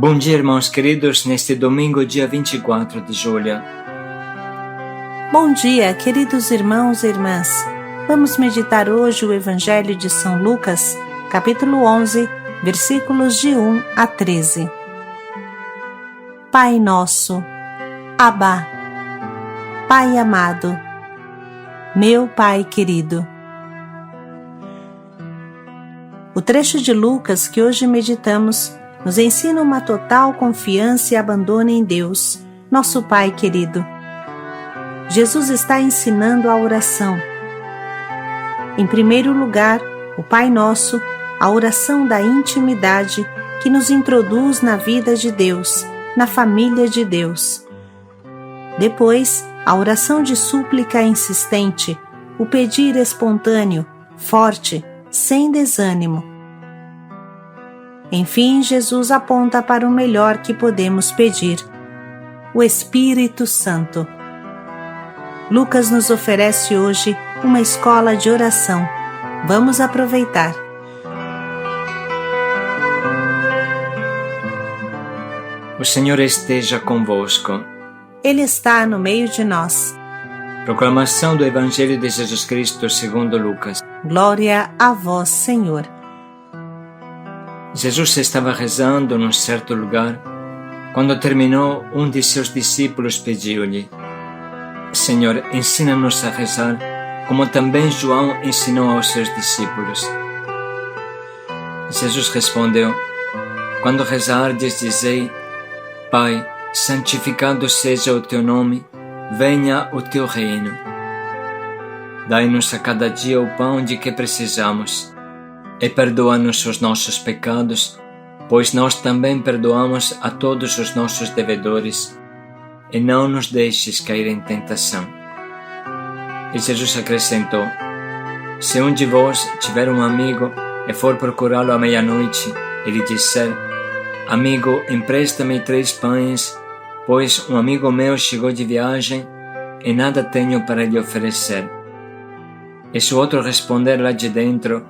Bom dia, irmãos queridos, neste domingo, dia 24 de julho. Bom dia, queridos irmãos e irmãs. Vamos meditar hoje o Evangelho de São Lucas, capítulo 11, versículos de 1 a 13. Pai nosso, Abba, Pai amado, meu Pai querido. O trecho de Lucas que hoje meditamos nos ensina uma total confiança e abandono em Deus, nosso Pai querido. Jesus está ensinando a oração. Em primeiro lugar, o Pai Nosso, a oração da intimidade que nos introduz na vida de Deus, na família de Deus. Depois, a oração de súplica insistente, o pedir espontâneo, forte, sem desânimo. Enfim, Jesus aponta para o melhor que podemos pedir, o Espírito Santo. Lucas nos oferece hoje uma escola de oração. Vamos aproveitar. O Senhor esteja convosco. Ele está no meio de nós. Proclamação do Evangelho de Jesus Cristo segundo Lucas. Glória a vós, Senhor. Jesus estava rezando num certo lugar. Quando terminou, um de seus discípulos pediu-lhe: Senhor, ensina-nos a rezar, como também João ensinou aos seus discípulos. Jesus respondeu: Quando rezardes, dizei: Pai, santificado seja o teu nome, venha o teu reino. Dai-nos a cada dia o pão de que precisamos, e perdoa-nos os nossos pecados, pois nós também perdoamos a todos os nossos devedores, e não nos deixes cair em tentação. E Jesus acrescentou: Se um de vós tiver um amigo e for procurá-lo à meia-noite, e lhe disser: Amigo, empresta-me 3 pães, pois um amigo meu chegou de viagem e nada tenho para lhe oferecer. E se o outro responder lá de dentro: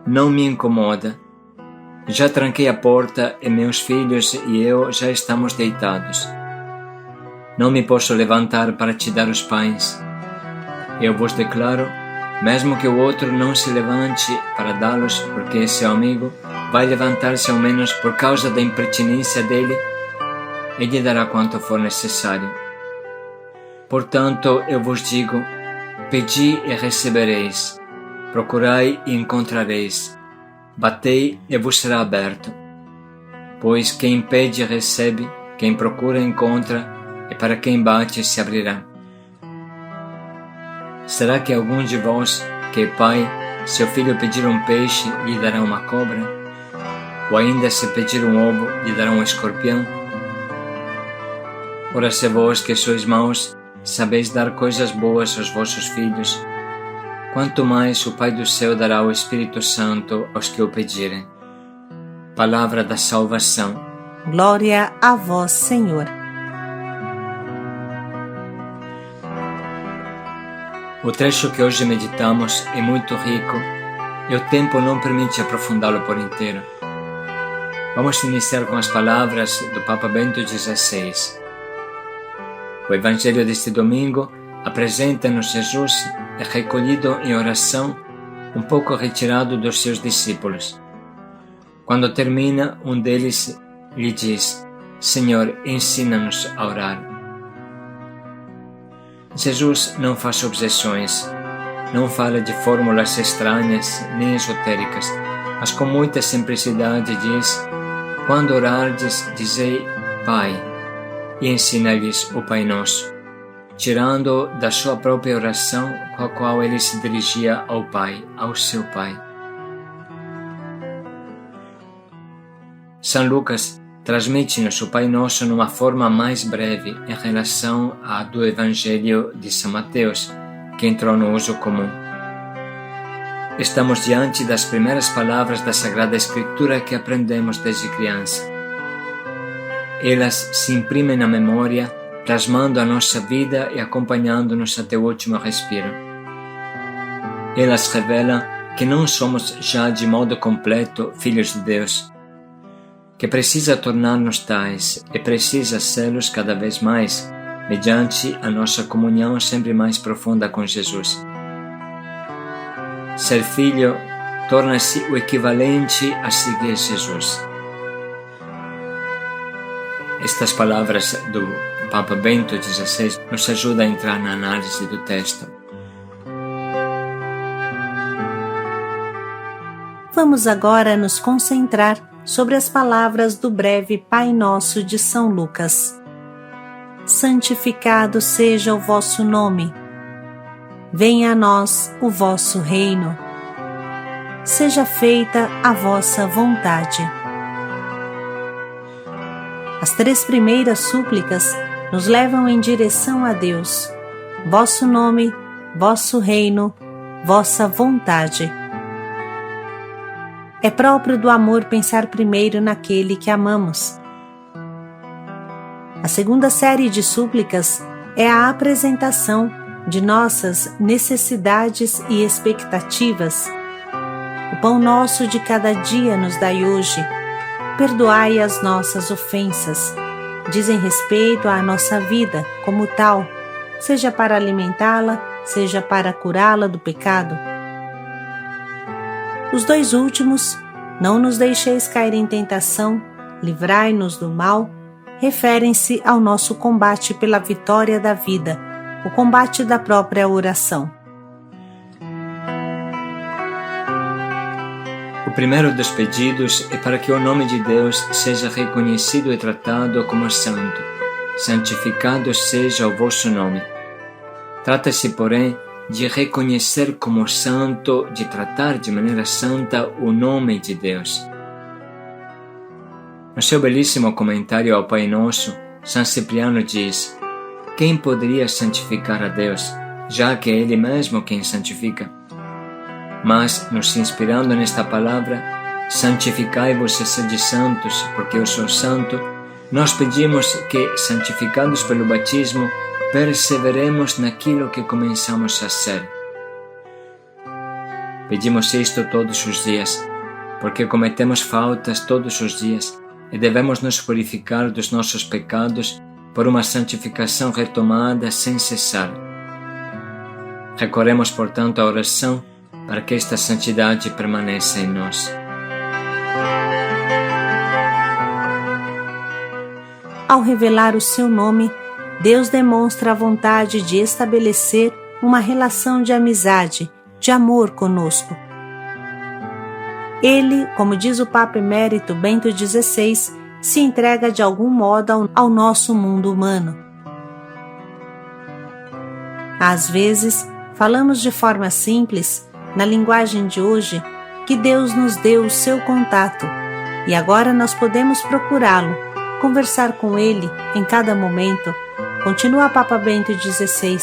Não me incomoda, já tranquei a porta e meus filhos e eu já estamos deitados. Não me posso levantar para te dar os pães. Eu vos declaro, mesmo que o outro não se levante para dá-los, porque é seu amigo, vai levantar-se ao menos por causa da impertinência dele e lhe dará quanto for necessário. Portanto, eu vos digo: pedi e recebereis, procurai e encontrareis, batei e vos será aberto. Pois quem pede recebe, quem procura encontra, e para quem bate se abrirá. Será que algum de vós, que é pai, se o filho pedir um peixe, lhe dará uma cobra? Ou ainda se pedir um ovo, lhe dará um escorpião? Ora, se vós que sois maus, sabeis dar coisas boas aos vossos filhos, quanto mais o Pai do céu dará o Espírito Santo aos que o pedirem. Palavra da salvação. Glória a vós, Senhor. O trecho que hoje meditamos é muito rico e o tempo não permite aprofundá-lo por inteiro. Vamos iniciar com as palavras do Papa Bento XVI. O Evangelho deste domingo apresenta-nos Jesus recolhido em oração, um pouco retirado dos seus discípulos. Quando termina, um deles lhe diz: Senhor, ensina-nos a orar. Jesus não faz objeções, não fala de fórmulas estranhas nem esotéricas, mas com muita simplicidade diz: quando orardes, dizei Pai, e ensina-lhes o Pai Nosso, tirando da sua própria oração com a qual ele se dirigia ao Pai, ao seu Pai. São Lucas transmite-nos o Pai Nosso numa forma mais breve em relação à do Evangelho de São Mateus, que entrou no uso comum. Estamos diante das primeiras palavras da Sagrada Escritura que aprendemos desde criança. Elas se imprimem na memória, plasmando a nossa vida e acompanhando-nos até o último respiro. Elas revelam que não somos já de modo completo filhos de Deus, que precisa tornar-nos tais e precisa sê-los cada vez mais, mediante a nossa comunhão sempre mais profunda com Jesus. Ser filho torna-se o equivalente a seguir Jesus. Estas palavras do Papa Bento XVI nos ajudam a entrar na análise do texto. Vamos agora nos concentrar sobre as palavras do breve Pai Nosso de São Lucas. Santificado seja o vosso nome. Venha a nós o vosso reino. Seja feita a vossa vontade. As 3 primeiras súplicas nos levam em direção a Deus. Vosso nome, vosso reino, vossa vontade. É próprio do amor pensar primeiro naquele que amamos. A segunda série de súplicas é a apresentação de nossas necessidades e expectativas. O pão nosso de cada dia nos dai hoje. Perdoai as nossas ofensas. Dizem respeito à nossa vida como tal, seja para alimentá-la, seja para curá-la do pecado. Os 2 últimos, não nos deixeis cair em tentação, livrai-nos do mal, referem-se ao nosso combate pela vitória da vida, o combate da própria oração. O primeiro dos pedidos é para que o nome de Deus seja reconhecido e tratado como santo. Santificado seja o vosso nome. Trata-se, porém, de reconhecer como santo, de tratar de maneira santa o nome de Deus. No seu belíssimo comentário ao Pai Nosso, São Cipriano diz: quem poderia santificar a Deus, já que é Ele mesmo quem santifica? Mas, nos inspirando nesta palavra, santificai-vos e sede santos, porque eu sou santo, nós pedimos que, santificados pelo batismo, perseveremos naquilo que começamos a ser. Pedimos isto todos os dias, porque cometemos faltas todos os dias e devemos nos purificar dos nossos pecados por uma santificação retomada sem cessar. Recorremos, portanto, à oração para que esta santidade permaneça em nós. Ao revelar o seu nome, Deus demonstra a vontade de estabelecer uma relação de amizade, de amor conosco. Ele, como diz o Papa Emérito Bento XVI, se entrega de algum modo ao nosso mundo humano. Às vezes, falamos de forma simples, na linguagem de hoje, que Deus nos deu o seu contato e agora nós podemos procurá-lo, conversar com Ele em cada momento, continua Papa Bento XVI.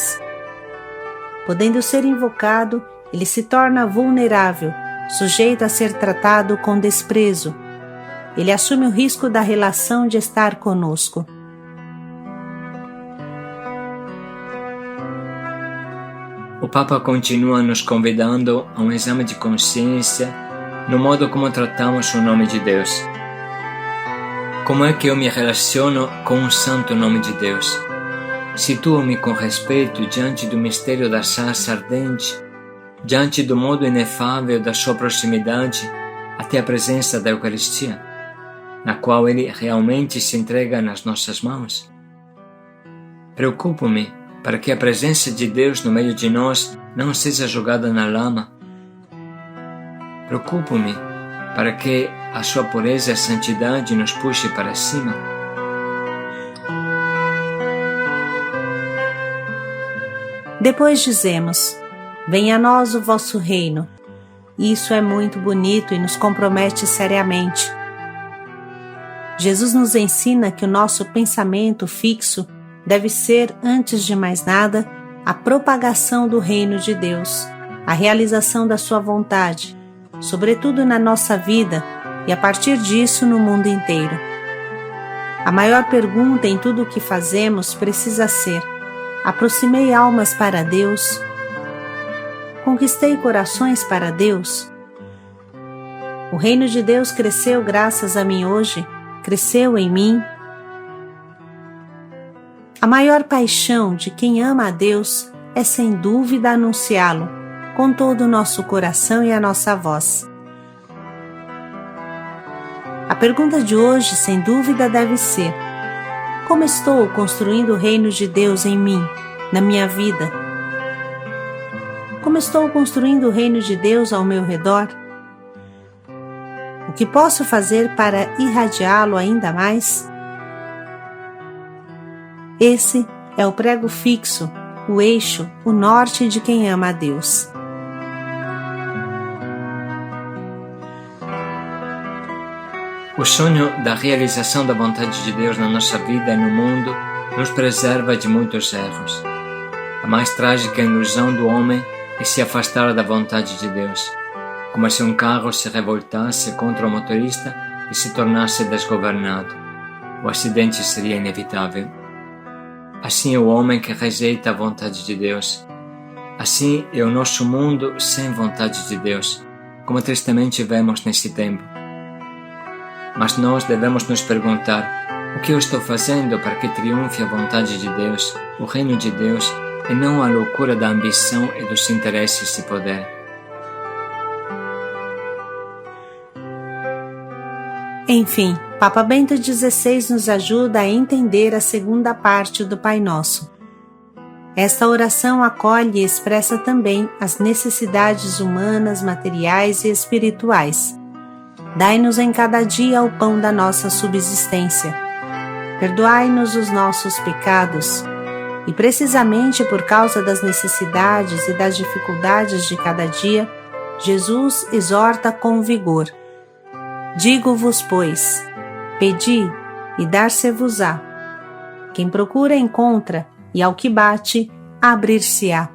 Podendo ser invocado, ele se torna vulnerável, sujeito a ser tratado com desprezo. Ele assume o risco da relação de estar conosco. O Papa continua nos convidando a um exame de consciência no modo como tratamos o nome de Deus. Como é que eu me relaciono com o santo nome de Deus? Situo-me com respeito diante do mistério da sarça ardente, diante do modo inefável da sua proximidade até a presença da Eucaristia, na qual Ele realmente se entrega nas nossas mãos. Preocupo-me para que a presença de Deus no meio de nós não seja jogada na lama. Preocupo-me para que a sua pureza e santidade nos puxe para cima. Depois dizemos: venha a nós o vosso reino. Isso é muito bonito e nos compromete seriamente. Jesus nos ensina que o nosso pensamento fixo deve ser, antes de mais nada, a propagação do reino de Deus, a realização da sua vontade, sobretudo na nossa vida e a partir disso no mundo inteiro. A maior pergunta em tudo o que fazemos precisa ser: aproximei almas para Deus? Conquistei corações para Deus? O reino de Deus cresceu graças a mim hoje, cresceu em mim. A maior paixão de quem ama a Deus é sem dúvida anunciá-lo com todo o nosso coração e a nossa voz. A pergunta de hoje, sem dúvida, deve ser: como estou construindo o reino de Deus em mim, na minha vida? Como estou construindo o reino de Deus ao meu redor? O que posso fazer para irradiá-lo ainda mais? Esse é o prego fixo, o eixo, o norte de quem ama a Deus. O sonho da realização da vontade de Deus na nossa vida e no mundo nos preserva de muitos erros. A mais trágica ilusão do homem é se afastar da vontade de Deus, como se um carro se revoltasse contra o motorista e se tornasse desgovernado. O acidente seria inevitável. Assim é o homem que rejeita a vontade de Deus. Assim é o nosso mundo sem vontade de Deus, como tristemente vemos nesse tempo. Mas nós devemos nos perguntar: o que eu estou fazendo para que triunfe a vontade de Deus, o reino de Deus, e não a loucura da ambição e dos interesses de poder? Enfim, Papa Bento XVI nos ajuda a entender a segunda parte do Pai Nosso. Esta oração acolhe e expressa também as necessidades humanas, materiais e espirituais. Dai-nos em cada dia o pão da nossa subsistência. Perdoai-nos os nossos pecados. E precisamente por causa das necessidades e das dificuldades de cada dia, Jesus exorta com vigor: digo-vos, pois, pedi e dar-se-vos-á. Quem procura encontra, e ao que bate, abrir-se-á.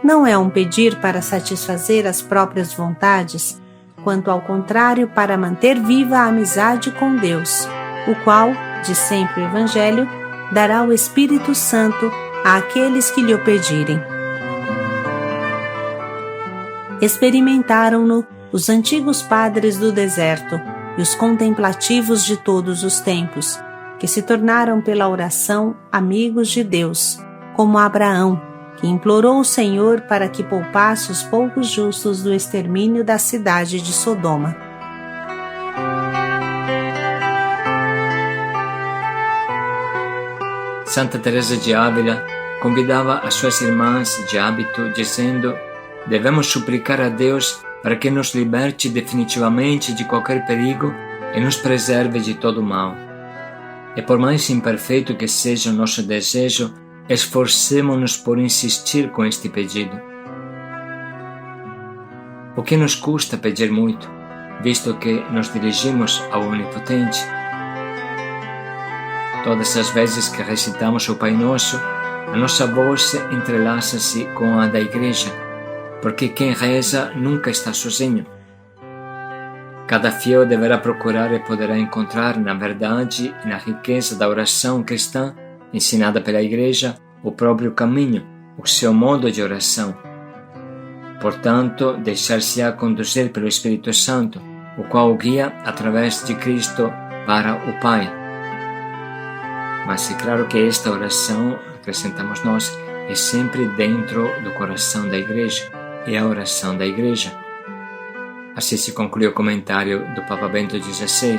Não é um pedir para satisfazer as próprias vontades, quanto ao contrário, para manter viva a amizade com Deus, o qual, diz sempre o Evangelho, dará o Espírito Santo àqueles que lhe o pedirem. Experimentaram-no os antigos padres do deserto e os contemplativos de todos os tempos, que se tornaram pela oração amigos de Deus, como Abraão, que implorou o Senhor para que poupasse os poucos justos do extermínio da cidade de Sodoma. Santa Teresa de Ávila convidava as suas irmãs de hábito, dizendo: devemos suplicar a Deus para que nos liberte definitivamente de qualquer perigo e nos preserve de todo mal. E por mais imperfeito que seja o nosso desejo, esforcemo-nos por insistir com este pedido. O que nos custa pedir muito, visto que nos dirigimos ao Onipotente? Todas as vezes que recitamos o Pai Nosso, a nossa voz entrelaça-se com a da Igreja, porque quem reza nunca está sozinho. Cada fiel deverá procurar e poderá encontrar na verdade e na riqueza da oração cristã, ensinada pela Igreja, o próprio caminho, o seu modo de oração. Portanto, deixar-se-á conduzir pelo Espírito Santo, o qual o guia através de Cristo para o Pai. Mas é claro que esta oração, acrescentamos nós, é sempre dentro do coração da Igreja, é a oração da Igreja. Assim se conclui o comentário do Papa Bento XVI.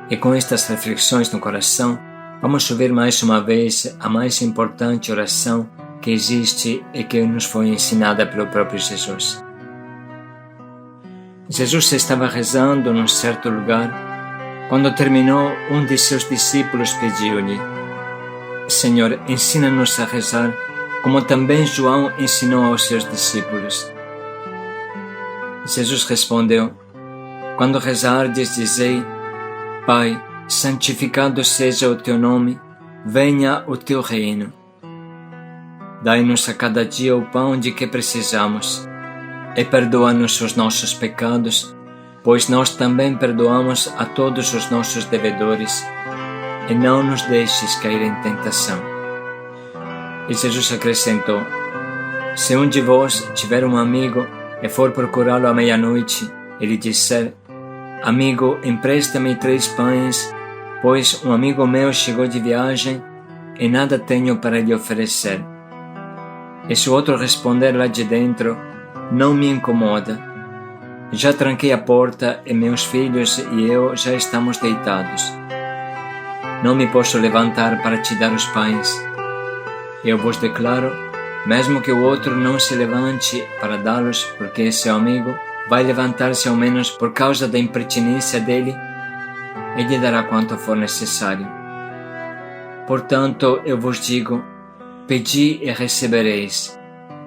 E com estas reflexões no coração, vamos ouvir mais uma vez a mais importante oração que existe e que nos foi ensinada pelo próprio Jesus. Jesus estava rezando num certo lugar. Quando terminou, um de seus discípulos pediu-lhe: Senhor, ensina-nos a rezar, como também João ensinou aos seus discípulos. Jesus respondeu: quando rezardes, dizei: Pai, santificado seja o teu nome, venha o teu reino. Dai-nos a cada dia o pão de que precisamos, e perdoa-nos os nossos pecados, pois nós também perdoamos a todos os nossos devedores, e não nos deixes cair em tentação. E Jesus acrescentou: se um de vós tiver um amigo e for procurá-lo à meia-noite, e lhe disser: amigo, empresta-me 3 pães, pois um amigo meu chegou de viagem e nada tenho para lhe oferecer. E se o outro responder lá de dentro: não me incomoda, já tranquei a porta e meus filhos e eu já estamos deitados. Não me posso levantar para te dar os pães. Eu vos declaro, mesmo que o outro não se levante para dá-los, porque é seu amigo, vai levantar-se ao menos por causa da impertinência dele e lhe dará quanto for necessário. Portanto, eu vos digo: pedi e recebereis,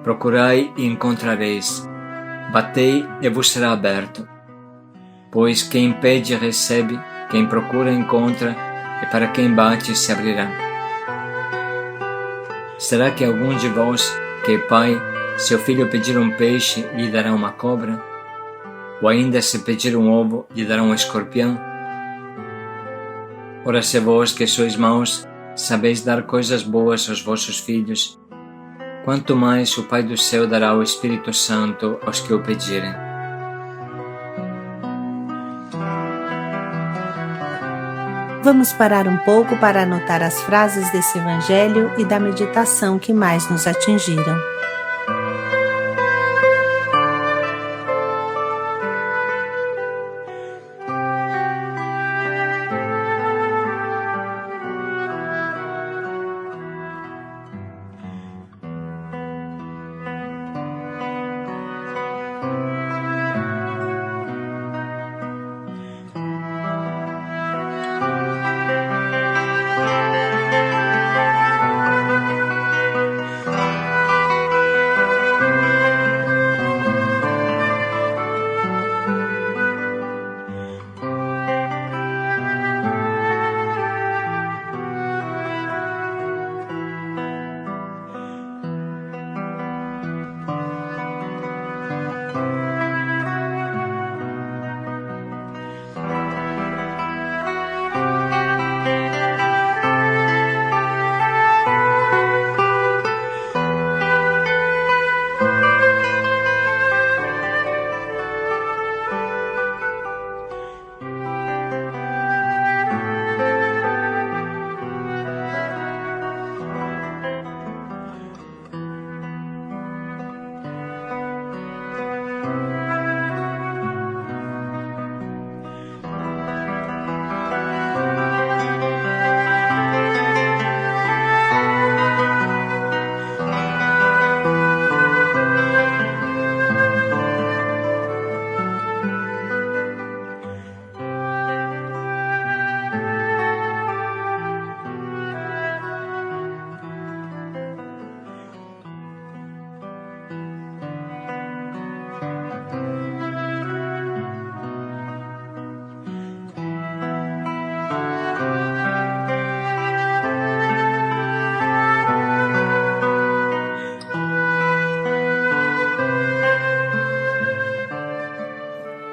procurai e encontrareis, batei e vos será aberto. Pois quem pede recebe, quem procura encontra, e para quem bate se abrirá. Será que algum de vós, que é pai, se o filho pedir um peixe, lhe dará uma cobra? Ou ainda se pedir um ovo, lhe dará um escorpião? Ora, se vós, que sois maus, sabeis dar coisas boas aos vossos filhos, quanto mais o Pai do céu dará o Espírito Santo aos que o pedirem. Vamos parar um pouco para anotar as frases desse evangelho e da meditação que mais nos atingiram.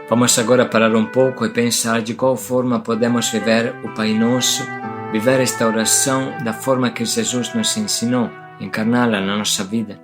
Vamos agora parar um pouco e pensar de qual forma podemos viver o Pai Nosso, viver esta oração da forma que Jesus nos ensinou, encarná-la na nossa vida.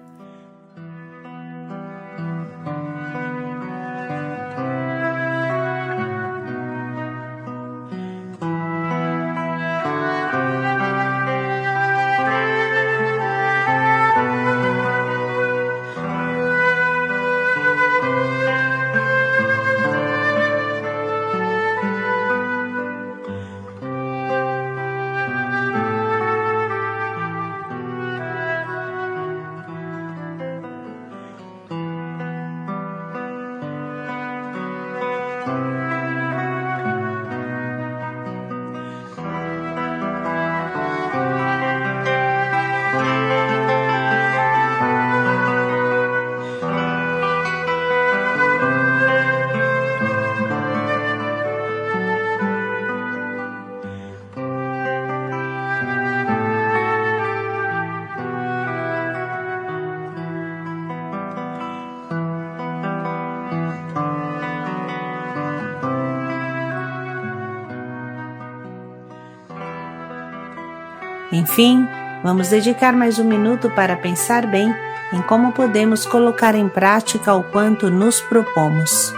Enfim, vamos dedicar mais um minuto para pensar bem em como podemos colocar em prática o quanto nos propomos.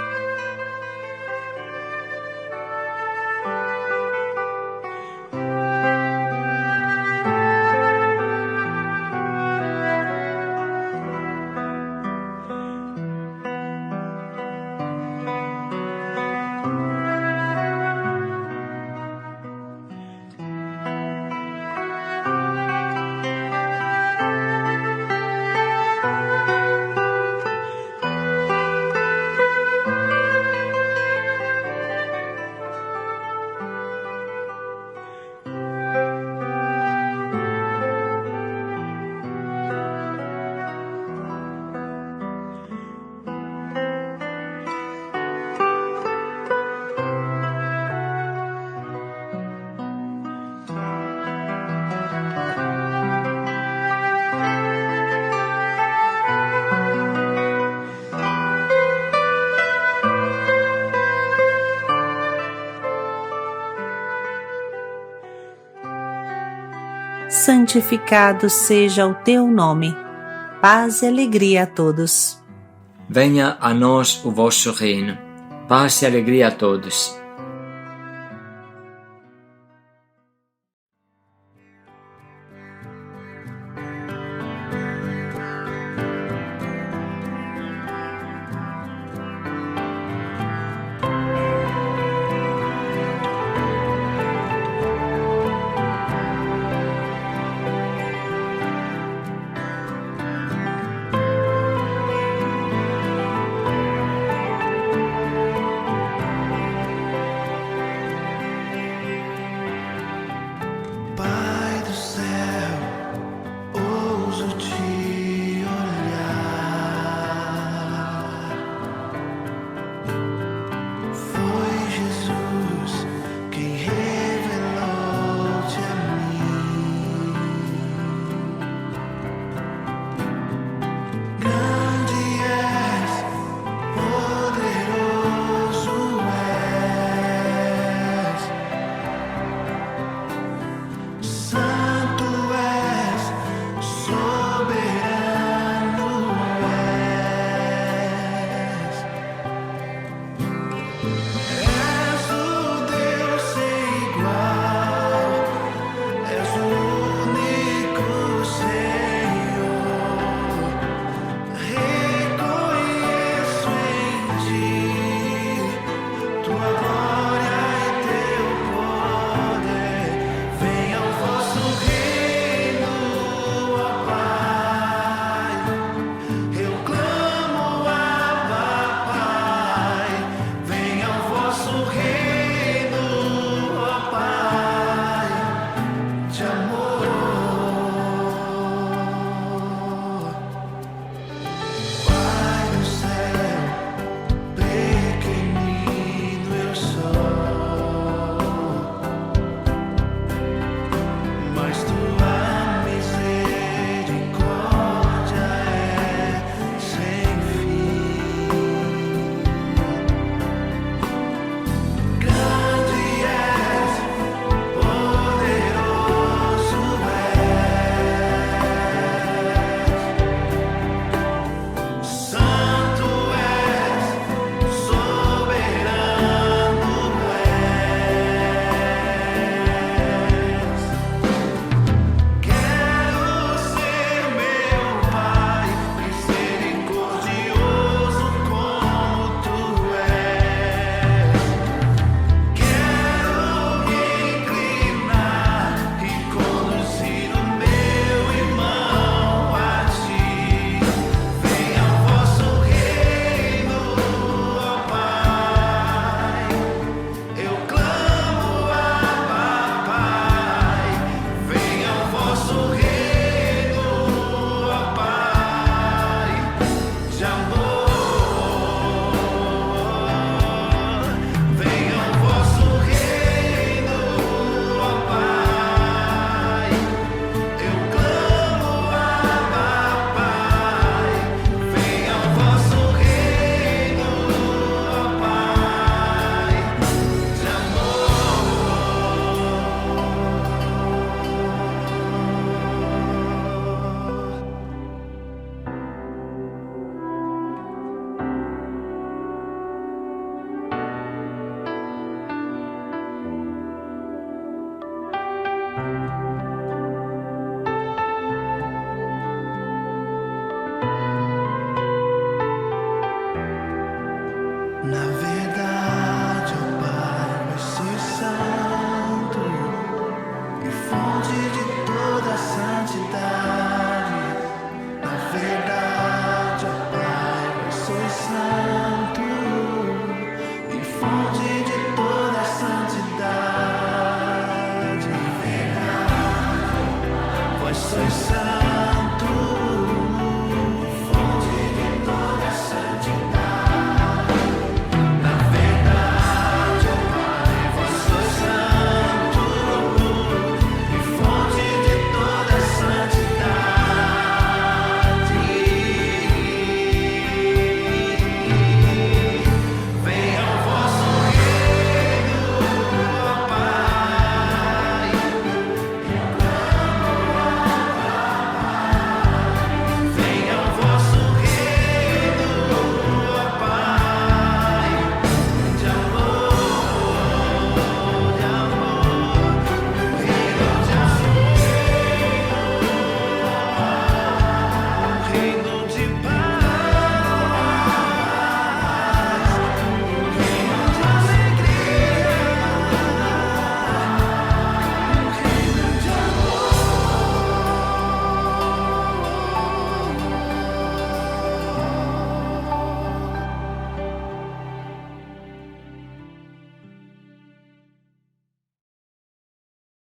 santificado seja o teu nome. Paz e alegria a todos. Venha a nós o vosso reino. Paz e alegria a todos.